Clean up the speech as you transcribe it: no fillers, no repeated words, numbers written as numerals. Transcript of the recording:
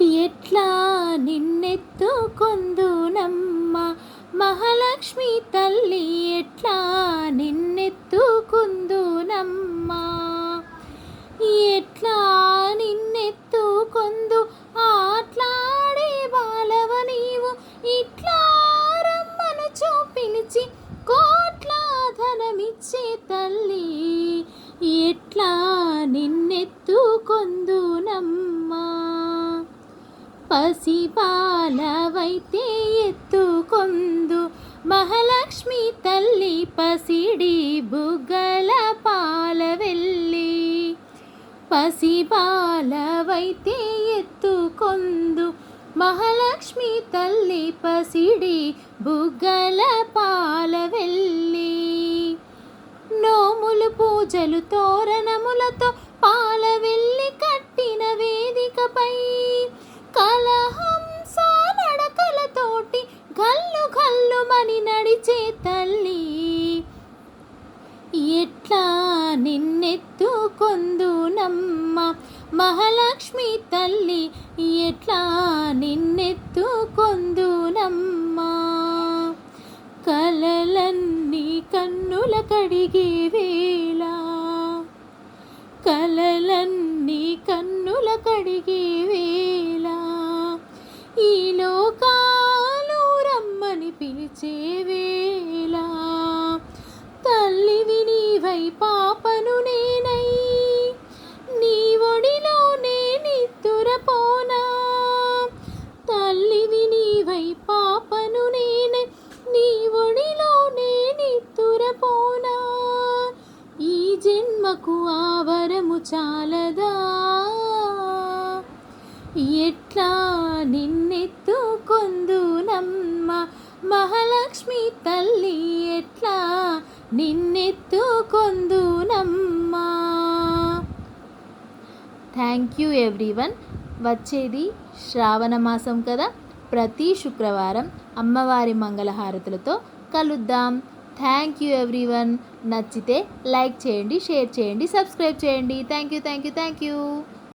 ఎట్లా నిన్నెత్తుకొందునమ్మ మహాలక్ష్మి తల్లి, ఎట్లా నిన్నెత్తుకొందునమ్మ. ఎట్లా నిన్నెత్తుకొందు ఆట్లాడే బాలవ నీవు, ఇట్లా రమ్మనుచు పిలిచి కోట్ల ధనమిచ్చే తల్లి, ఎట్లా నిన్నెత్తుకొందునమ్మా. పసిపాలవైతే ఎత్తుకొందు మహాలక్ష్మి తల్లి, పసిడి బుగ్గల పాలవెల్లి. పసిపాలవైతే ఎత్తుకొందు మహాలక్ష్మి తల్లి, పసిడి బుగ్గల పాలవెల్లి. నోములు పూజలు తోరణములతో పాలవెల్లి కట్టిన వేదికపై కలహంస నడకలతోటి గల్లు గల్లుమని నడిచే తల్లి, ఎట్లా నిన్నెత్తుకొందునమ్మ మహాలక్ష్మి తల్లి, ఎట్లా నిన్నెత్తుకొందునమ్మా. కలలన్నీ కన్నుల కడిగే వేళ, కలలన్నీ కన్నుల కడిగే వేళ, ఈ లోకాలు రమ్మని పిలిచే వేళ, తల్లివి నీవై పాపను నేనై నీ ఒడిలోనే నిద్దురపోనా. తల్లివి నీవై పాపను నేనై నీ ఒడిలోనే నిద్దురపోనా. ఈ జన్మకు ఆవరము చాలదా, ఎట్లా నిన్నెత్తుకొందునమ్మ మహాలక్ష్మి తల్లి, ఎట్లా నిన్నెత్తుకొందునమ్మా. Thank you everyone. వచ్చేది శ్రావణ మాసం కదా, ప్రతి శుక్రవారం అమ్మవారి మంగళహారతులతో కలుద్దాం. Thank you everyone. నచ్చితే లైక్ చేయండి, షేర్ చేయండి, సబ్స్క్రైబ్ చేయండి. Thank you.